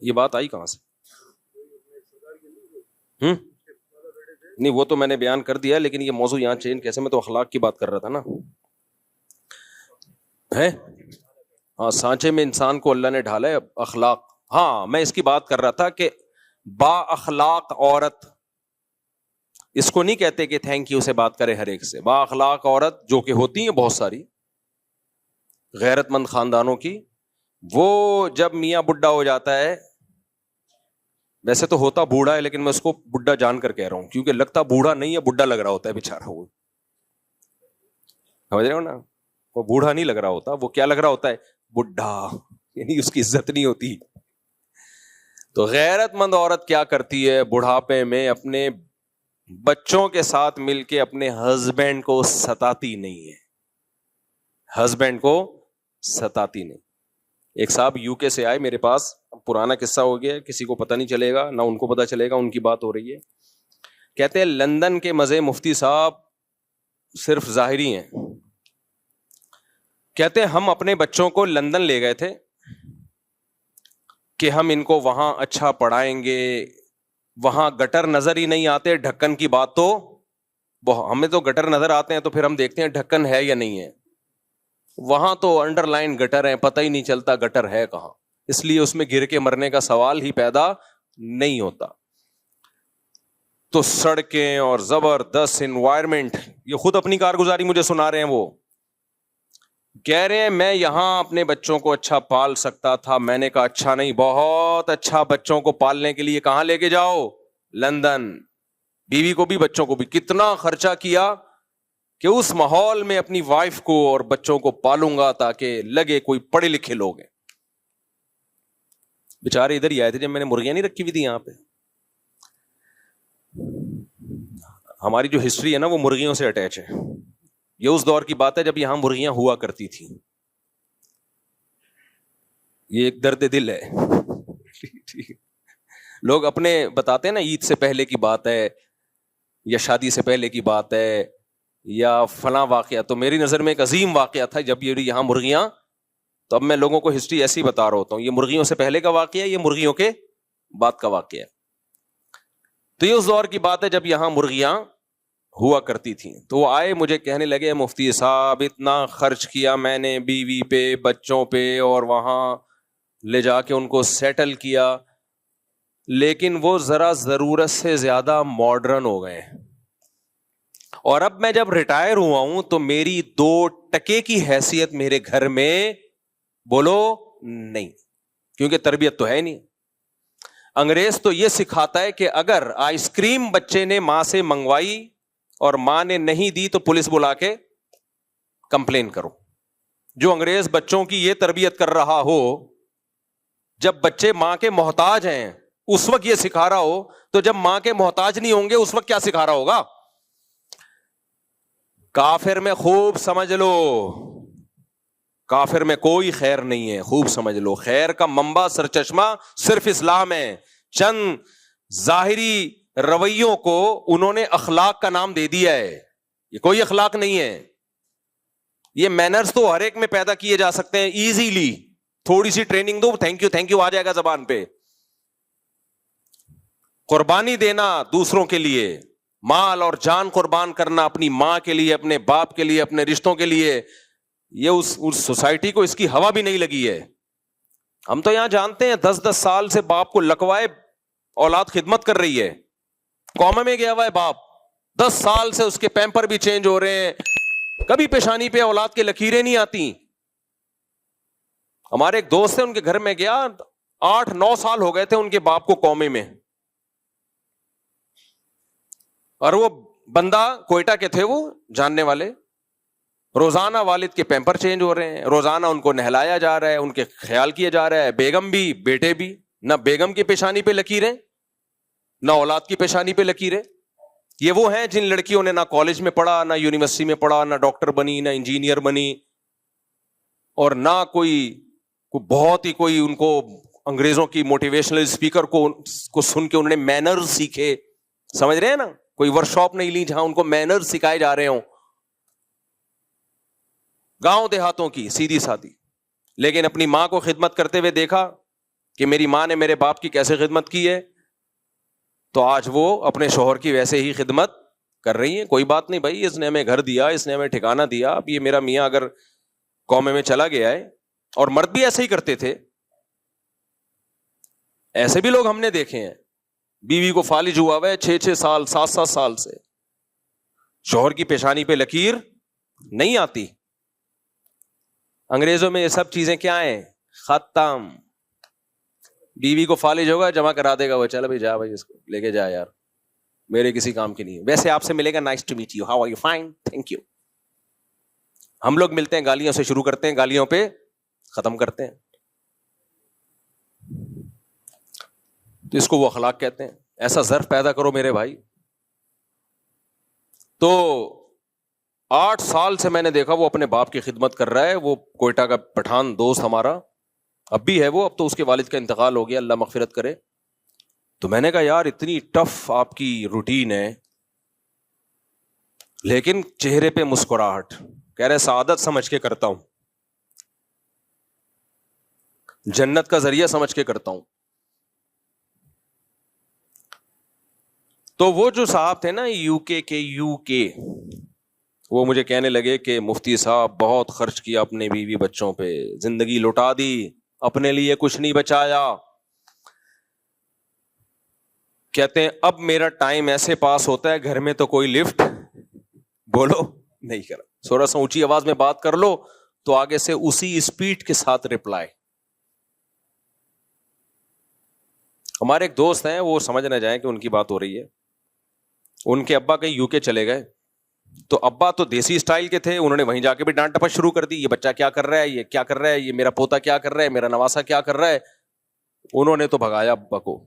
یہ بات آئی کہاں سے؟ نہیں وہ تو میں نے بیان کر دیا، لیکن یہ موضوع یہاں چینج کیسے؟ میں تو اخلاق کی بات کر رہا تھا نا. ہے ہاں، سانچے میں انسان کو اللہ نے ڈھالا ہے اخلاق. ہاں میں اس کی بات کر رہا تھا کہ با اخلاق عورت اس کو نہیں کہتے کہ تھینک یو سے بات کرے ہر ایک سے. با اخلاق عورت جو کہ ہوتی ہیں بہت ساری غیرت مند خاندانوں کی, وہ جب میاں بڈھا ہو جاتا ہے, ویسے تو ہوتا بوڑھا ہے لیکن میں اس کو بڈھا جان کر کہہ رہا ہوں کیونکہ لگتا بوڑھا نہیں ہے, بڈھا لگ رہا ہوتا ہے بیچارہ, وہ سمجھ رہے ہو نا, وہ بوڑھا نہیں لگ رہا ہوتا, وہ کیا لگ رہا ہوتا ہے, بڈھا, یعنی اس کی عزت نہیں ہوتی. تو غیرت مند عورت کیا کرتی ہے, بڑھاپے میں اپنے بچوں کے ساتھ مل کے اپنے ہسبینڈ کو ستاتی نہیں ہے, ہسبینڈ کو ستاتی نہیں. ایک صاحب یو کے سے آئے میرے پاس, پرانا قصہ ہو گیا, کسی کو پتہ نہیں چلے گا, نہ ان کو پتہ چلے گا, ان کی بات ہو رہی ہے. کہتے ہیں لندن کے مزے مفتی صاحب صرف ظاہری ہیں. کہتے ہیں ہم اپنے بچوں کو لندن لے گئے تھے کہ ہم ان کو وہاں اچھا پڑھائیں گے, وہاں گٹر نظر ہی نہیں آتے, ڈھکن کی بات تو ہمیں تو گٹر نظر آتے ہیں تو پھر ہم دیکھتے ہیں ڈھکن ہے یا نہیں ہے, وہاں تو انڈر لائن گٹر ہیں, پتہ ہی نہیں چلتا گٹر ہے کہاں, اس لیے اس میں گر کے مرنے کا سوال ہی پیدا نہیں ہوتا. تو سڑکیں اور زبردست انوائرمنٹ, یہ خود اپنی کارگزاری مجھے سنا رہے ہیں, وہ کہہ رہے ہیں میں یہاں اپنے بچوں کو اچھا پال سکتا تھا. میں نے کہا اچھا نہیں, بہت اچھا, بچوں کو پالنے کے لیے کہاں لے کے جاؤ, لندن. بیوی کو بھی بچوں کو بھی. کتنا خرچہ کیا کہ اس ماحول میں اپنی وائف کو اور بچوں کو پالوں گا تاکہ لگے کوئی پڑھے لکھے لوگ ہیں. بیچارے ادھر ہی آئے تھے جب میں نے مرغیاں نہیں رکھی ہوئی تھی یہاں پہ. ہماری جو ہسٹری ہے نا وہ مرغیوں سے اٹیچ ہے. یہ اس دور کی بات ہے جب یہاں مرغیاں ہوا کرتی تھیں. یہ ایک درد دل ہے. لوگ اپنے بتاتے ہیں نا عید سے پہلے کی بات ہے یا شادی سے پہلے کی بات ہے یا فلاں واقعہ, تو میری نظر میں ایک عظیم واقعہ تھا جب یہ یہاں مرغیاں, تو اب میں لوگوں کو ہسٹری ایسی بتا رہا ہوتا ہوں, یہ مرغیوں سے پہلے کا واقعہ ہے, یہ مرغیوں کے بعد کا واقعہ ہے. تو یہ اس دور کی بات ہے جب یہاں مرغیاں ہوا کرتی تھیں. تو وہ آئے مجھے کہنے لگے مفتی صاحب اتنا خرچ کیا میں نے بیوی پہ, بچوں پہ, اور وہاں لے جا کے ان کو سیٹل کیا, لیکن وہ ذرا ضرورت سے زیادہ ماڈرن ہو گئے, اور اب میں جب ریٹائر ہوا ہوں تو میری 2 ٹکے کی حیثیت میرے گھر میں بولو نہیں, کیونکہ تربیت تو ہے نہیں. انگریز تو یہ سکھاتا ہے کہ اگر آئس کریم بچے نے ماں سے منگوائی اور ماں نے نہیں دی تو پولیس بلا کے کمپلین کرو. جو انگریز بچوں کی یہ تربیت کر رہا ہو, جب بچے ماں کے محتاج ہیں اس وقت یہ سکھا رہا ہو, تو جب ماں کے محتاج نہیں ہوں گے اس وقت کیا سکھا رہا ہوگا. کافر میں خوب سمجھ لو, کافر میں کوئی خیر نہیں ہے, خوب سمجھ لو. خیر کا منبع سرچشمہ صرف اسلام ہے. چند ظاہری رویوں کو انہوں نے اخلاق کا نام دے دیا ہے, یہ کوئی اخلاق نہیں ہے. یہ مینرز تو ہر ایک میں پیدا کیے جا سکتے ہیں ایزیلی, تھوڑی سی ٹریننگ دو, تھینک یو آ جائے گا زبان پہ. قربانی دینا دوسروں کے لیے, مال اور جان قربان کرنا اپنی ماں کے لیے, اپنے باپ کے لیے, اپنے رشتوں کے لیے, یہ اس سوسائٹی کو اس کی ہوا بھی نہیں لگی ہے. ہم تو یہاں جانتے ہیں 10 سال سے باپ کو لکوائے اولاد خدمت کر رہی ہے, قوم میں گیا ہوا ہے باپ, 10 سال سے اس کے پیمپر بھی چینج ہو رہے ہیں, کبھی پیشانی پہ اولاد کے لکیریں نہیں آتی. ہمارے ایک دوست ہیں, ان کے گھر میں گیا, 8-9 سال ہو گئے تھے ان کے باپ کو قومے میں, اور وہ بندہ کوئٹہ کے تھے, وہ جاننے والے. روزانہ والد کے پیمپر چینج ہو رہے ہیں, روزانہ ان کو نہلایا جا رہا ہے, ان کے خیال کیا جا رہا ہے, بیگم بھی بیٹے بھی, نہ بیگم کی پیشانی پہ لکیریں نہ اولاد کی پیشانی پہ لکیریں. یہ وہ ہیں جن لڑکیوں نے نہ کالج میں پڑھا, نہ یونیورسٹی میں پڑھا, نہ ڈاکٹر بنی, نہ انجینئر بنی, اور نہ کوئی بہت ہی کوئی ان کو انگریزوں کی موٹیویشنل اسپیکر کو سن کے انہوں نے مینرز سیکھے. سمجھ رہے ہیں نا, کوئی ورکشاپ نہیں لی جہاں ان کو مینرز سکھائے جا رہے ہوں, گاؤں دیہاتوں کی سیدھی سادھی. لیکن اپنی ماں کو خدمت کرتے ہوئے دیکھا کہ میری ماں نے میرے باپ کی کیسے خدمت کی ہے, تو آج وہ اپنے شوہر کی ویسے ہی خدمت کر رہی ہیں. کوئی بات نہیں بھائی, اس نے ہمیں گھر دیا, اس نے ہمیں ٹھکانہ دیا, اب یہ میرا میاں اگر قومے میں چلا گیا ہے, اور مرد بھی ایسے ہی کرتے تھے, ایسے بھی لوگ ہم نے دیکھے ہیں, بیوی کو فالج ہوا ہوا ہے 6-6 سال 7-7 سال سے, شوہر کی پیشانی پہ لکیر نہیں آتی. انگریزوں میں یہ سب چیزیں کیا ہیں؟ ختم. بیوی کو فالج ہوگا جمع کرا دے گا وہ, چل بھائی جا بھائی اس کو لے کے جا یار, میرے کسی کام کی نہیں ہے. ویسے آپ سے ملے گا, nice to meet you, how are you, fine, thank you. ہم لوگ ملتے ہیں گالیوں سے شروع کرتے ہیں, گالیوں پہ ختم کرتے ہیں. تو اس کو وہ اخلاق کہتے ہیں. ایسا ظرف پیدا کرو میرے بھائی. تو 8 سال سے میں نے دیکھا وہ اپنے باپ کی خدمت کر رہا ہے. وہ کوئٹہ کا پٹھان دوست ہمارا, اب بھی ہے وہ, اب تو اس کے والد کا انتقال ہو گیا, اللہ مغفرت کرے. تو میں نے کہا یار اتنی ٹف آپ کی روٹین ہے, لیکن چہرے پہ مسکراہٹ. کہہ رہے سعادت سمجھ کے کرتا ہوں, جنت کا ذریعہ سمجھ کے کرتا ہوں. تو وہ جو صاحب تھے نا یو کے, وہ مجھے کہنے لگے کہ مفتی صاحب بہت خرچ کیا اپنے بیوی بچوں پہ, زندگی لٹا دی, اپنے لیے کچھ نہیں بچایا. کہتے ہیں اب میرا ٹائم ایسے پاس ہوتا ہے گھر میں تو کوئی لفٹ بولو نہیں کرا, تھوڑا سا اونچی آواز میں بات کر لو تو آگے سے اسی اسپیڈ کے ساتھ رپلائی. ہمارے ایک دوست ہیں, وہ سمجھ نہ جائیں کہ ان کی بات ہو رہی ہے. ان کے ابا کہیں یو کے چلے گئے, تو ابا تو دیسی اسٹائل کے تھے, انہوں نے وہیں جا کے بھی ڈانٹ ٹپٹ شروع کر دی, یہ بچہ کیا کر رہا ہے, یہ کیا کر رہا ہے, یہ میرا پوتا کیا کر رہا ہے, میرا نواسا کیا کر رہا ہے. انہوں نے تو بھگایا ابا کو.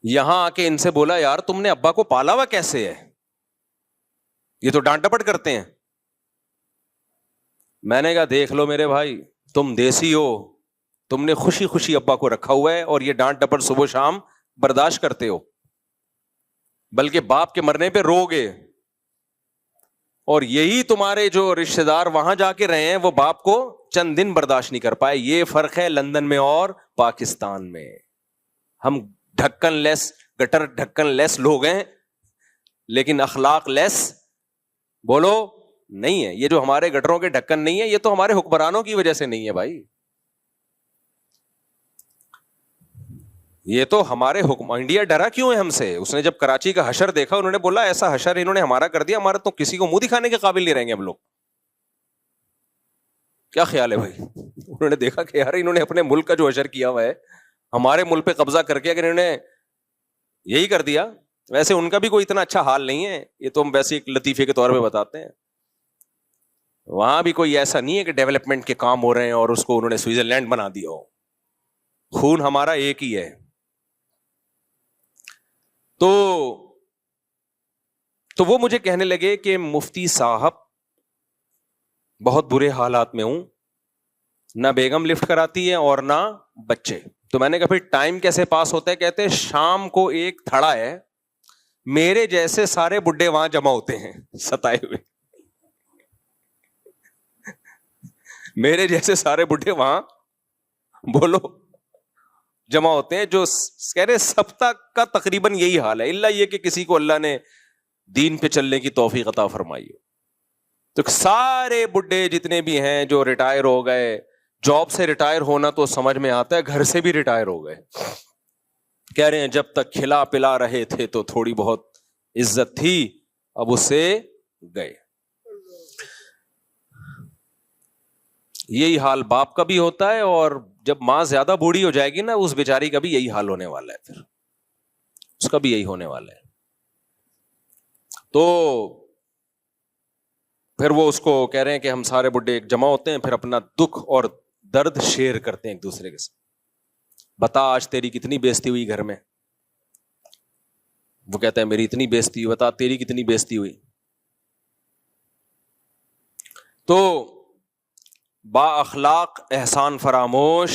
یہاں آ کے ان سے بولا یار تم نے ابا کو پالا ہوا کیسے ہے, یہ تو ڈانٹ ٹپٹ کرتے ہیں. میں نے کہا دیکھ لو میرے بھائی, تم دیسی ہو, تم نے خوشی خوشی ابا کو رکھا ہوا ہے, اور یہ ڈانٹ ٹپٹ صبح شام برداشت کرتے ہو, بلکہ باپ کے مرنے پہ رو گے. اور یہی تمہارے جو رشتے دار وہاں جا کے رہے ہیں وہ باپ کو چند دن برداشت نہیں کر پائے. یہ فرق ہے لندن میں اور پاکستان میں. ہم ڈھکن لیس, گٹر ڈھکن لیس لوگ ہیں, لیکن اخلاق لیس بولو نہیں ہے. یہ جو ہمارے گٹروں کے ڈھکن نہیں ہے, یہ تو ہمارے حکمرانوں کی وجہ سے نہیں ہے بھائی. یہ تو ہمارے حکم, انڈیا ڈرا کیوں ہے ہم سے؟ اس نے جب کراچی کا حشر دیکھا, انہوں نے بولا ایسا حشر انہوں نے ہمارا کر دیا, ہمارا تو کسی کو منہ دکھانے کے قابل نہیں رہیں گے ہم لوگ. کیا خیال ہے بھائی؟ انہوں نے دیکھا کہ یار انہوں نے اپنے ملک کا جو حشر کیا ہوا ہے, ہمارے ملک پہ قبضہ کر کے اگر انہوں نے یہی کر دیا. ویسے ان کا بھی کوئی اتنا اچھا حال نہیں ہے, یہ تو ہم ویسے ایک لطیفے کے طور پہ بتاتے ہیں. وہاں بھی کوئی ایسا نہیں ہے کہ ڈیولپمنٹ کے کام ہو رہے ہیں اور اس کو انہوں نے سوئٹزرلینڈ بنا دیا ہو. خون ہمارا ایک ہی ہے. تو وہ مجھے کہنے لگے کہ مفتی صاحب بہت برے حالات میں ہوں, نہ بیگم لفٹ کراتی ہے اور نہ بچے. تو میں نے کہا پھر ٹائم کیسے پاس ہوتا ہے؟ کہتے ہیں شام کو ایک تھڑا ہے, میرے جیسے سارے بڈھے وہاں جمع ہوتے ہیں ستائے ہوئے. میرے جیسے سارے بڈھے وہاں بولو جمع ہوتے ہیں, جو کہہ رہے سبتا کا تقریباً یہی حال ہے, اللہ یہ کہ کسی کو اللہ نے دین پہ چلنے کی توفیق عطا فرمائی ہو. تو سارے بڈھے جتنے بھی ہیں جو ریٹائر ہو گئے, جاب سے ریٹائر ہونا تو سمجھ میں آتا ہے, گھر سے بھی ریٹائر ہو گئے. کہہ رہے ہیں جب تک کھلا پلا رہے تھے تو تھوڑی بہت عزت تھی, اب اس سے گئے. یہی حال باپ کا بھی ہوتا ہے, اور جب ماں زیادہ بوڑھی ہو جائے گی نا, اس بیچاری کا بھی یہی حال ہونے والا ہے, پھر اس کا بھی یہی ہونے والا ہے. تو پھر وہ اس کو کہہ رہے ہیں کہ ہم سارے بڈھے ایک جمع ہوتے ہیں, پھر اپنا دکھ اور درد شیئر کرتے ہیں ایک دوسرے کے ساتھ. بتا آج تیری کتنی بےزتی ہوئی گھر میں؟ وہ کہتا ہے میری اتنی بےزتی ہوئی. بتا تیری کتنی بےزتی ہوئی؟ تو با اخلاق احسان فراموش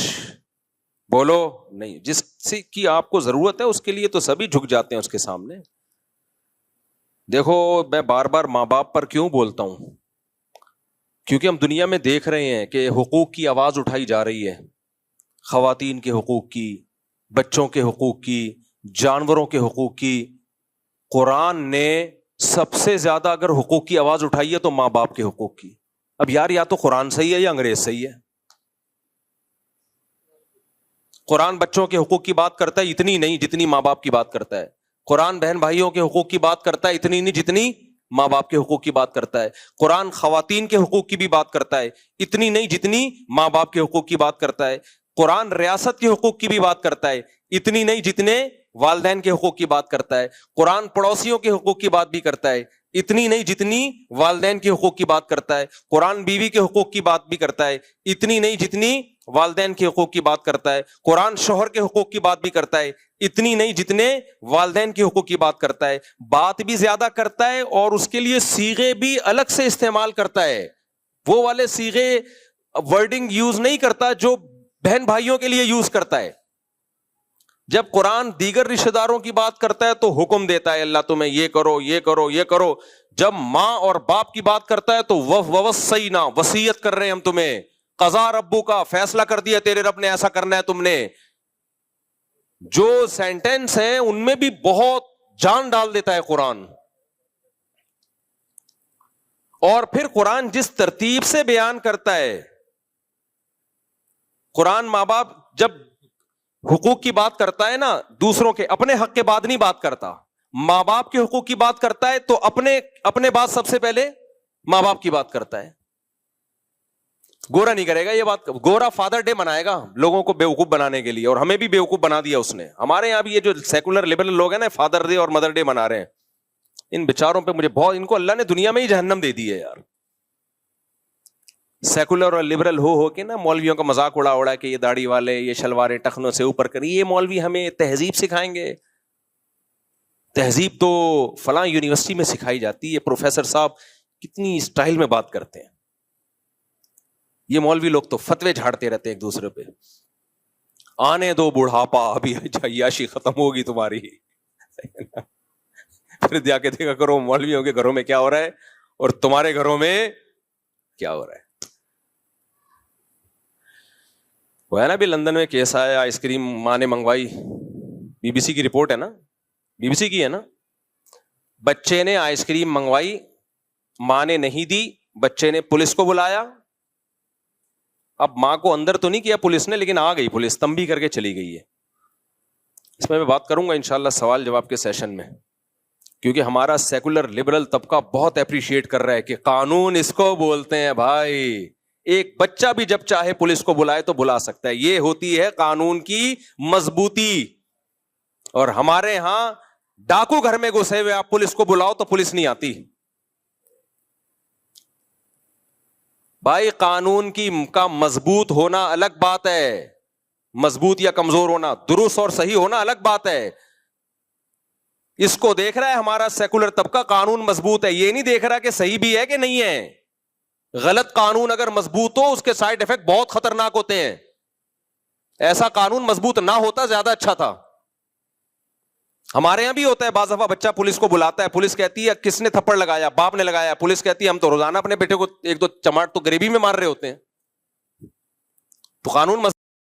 بولو نہیں. جس کی آپ کو ضرورت ہے اس کے لیے تو سبھی جھک جاتے ہیں اس کے سامنے. دیکھو میں بار بار ماں باپ پر کیوں بولتا ہوں, کیونکہ ہم دنیا میں دیکھ رہے ہیں کہ حقوق کی آواز اٹھائی جا رہی ہے, خواتین کے حقوق کی, بچوں کے حقوق کی, جانوروں کے حقوق کی. قرآن نے سب سے زیادہ اگر حقوق کی آواز اٹھائی ہے تو ماں باپ کے حقوق کی. اب یار یا تو قرآن صحیح ہے یا انگریز صحیح ہے. قرآن بچوں کے حقوق کی بات کرتا ہے اتنی نہیں جتنی ماں باپ کی بات کرتا ہے. قرآن بہن بھائیوں کے حقوق کی بات کرتا ہے اتنی نہیں جتنی ماں باپ کے حقوق کی بات کرتا ہے. قرآن خواتین کے حقوق کی بھی بات کرتا ہے اتنی نہیں جتنی ماں باپ کے حقوق کی بات کرتا ہے. قرآن ریاست کے حقوق کی بھی بات کرتا ہے اتنی نہیں جتنے والدین کے حقوق کی بات کرتا ہے. قرآن پڑوسیوں کے حقوق کی بات بھی کرتا ہے اتنی نہیں جتنی والدین کے حقوق کی بات کرتا ہے. قرآن بیوی کے حقوق کی بات بھی کرتا ہے اتنی نہیں جتنی والدین کے حقوق کی بات کرتا ہے. قرآن شوہر کے حقوق کی بات بھی کرتا ہے اتنی نہیں جتنے والدین کے حقوق کی بات کرتا ہے. بات بھی زیادہ کرتا ہے اور اس کے لیے صیغے بھی الگ سے استعمال کرتا ہے. وہ والے صیغے ورڈنگ یوز نہیں کرتا جو بہن بھائیوں کے لیے یوز کرتا ہے. جب قرآن دیگر رشتہ داروں کی بات کرتا ہے تو حکم دیتا ہے اللہ تمہیں یہ کرو یہ کرو یہ کرو. جب ماں اور باپ کی بات کرتا ہے تو ووصینا وصیت کر رہے ہیں ہم تمہیں. قضا ربو کا فیصلہ کر دیا تیرے رب نے ایسا کرنا ہے تم نے. جو سینٹینس ہیں ان میں بھی بہت جان ڈال دیتا ہے قرآن. اور پھر قرآن جس ترتیب سے بیان کرتا ہے, قرآن ماں باپ جب حقوق کی بات کرتا ہے نا, دوسروں کے اپنے حق کے بعد نہیں بات کرتا. ماں باپ کے حقوق کی بات کرتا ہے تو اپنے بعد سب سے پہلے ماں باپ کی بات کرتا ہے. گورا نہیں کرے گا یہ بات. گورا فادر ڈے منائے گا لوگوں کو بیوقوف بنانے کے لیے, اور ہمیں بھی بیوقوف بنا دیا اس نے. ہمارے یہاں بھی یہ جو سیکولر لبرل لوگ ہیں نا, فادر ڈے اور مدر ڈے منا رہے ہیں. ان بیچاروں پہ مجھے بہت, ان کو اللہ نے دنیا میں ہی جہنم دے دی ہے یار. سیکولر اور لبرل ہو کے نا مولویوں کا مذاق اڑا کہ یہ داڑھی والے, یہ شلواریں ٹخنوں سے اوپر کریں. یہ مولوی ہمیں تہذیب سکھائیں گے؟ تہذیب تو فلاں یونیورسٹی میں سکھائی جاتی ہے. پروفیسر صاحب کتنی اسٹائل میں بات کرتے ہیں. یہ مولوی لوگ تو فتوے جھاڑتے رہتے ایک دوسرے پہ. آنے دو بڑھاپا, ابھی عیاشی ختم ہوگی تمہاری. پھر جا کے دیکھا کرو مولویوں کے گھروں میں کیا ہو رہا ہے اور تمہارے گھروں میں کیا ہو رہا ہے. وہ ہے نا بھی لندن میں کیس آیا, آئس کریم ماں نے منگوائی. بی بی سی کی رپورٹ ہے نا, بی بی سی کی ہے نا. بچے نے آئس کریم منگوائی, ماں نے نہیں دی, بچے نے پولیس کو بلایا. اب ماں کو اندر تو نہیں کیا پولیس نے, لیکن آ گئی پولیس, تنبیہ کر کے چلی گئی ہے. اس میں بات کروں گا انشاءاللہ سوال جواب کے سیشن میں, کیونکہ ہمارا سیکولر لبرل طبقہ بہت اپریشیٹ کر رہا ہے کہ قانون اس کو بولتے ہیں بھائی. ایک بچہ بھی جب چاہے پولیس کو بلائے تو بلا سکتا ہے. یہ ہوتی ہے قانون کی مضبوطی. اور ہمارے ہاں ڈاکو گھر میں گھسے ہوئے, آپ پولیس کو بلاؤ تو پولیس نہیں آتی. بھائی قانون کا مضبوط ہونا الگ بات ہے, مضبوط یا کمزور ہونا, درست اور صحیح ہونا الگ بات ہے. اس کو دیکھ رہا ہے ہمارا سیکولر طبقہ قانون مضبوط ہے, یہ نہیں دیکھ رہا کہ صحیح بھی ہے کہ نہیں ہے. غلط قانون اگر مضبوط ہو اس کے سائیڈ ایفیکٹ بہت خطرناک ہوتے ہیں. ایسا قانون مضبوط نہ ہوتا زیادہ اچھا تھا. ہمارے یہاں بھی ہوتا ہے بعض دفعہ بچہ پولیس کو بلاتا ہے, پولیس کہتی ہے کس نے تھپڑ لگایا, باپ نے لگایا. پولیس کہتی ہے ہم تو روزانہ اپنے بیٹے کو ایک دو چماٹ تو غریبی میں مار رہے ہوتے ہیں. تو قانون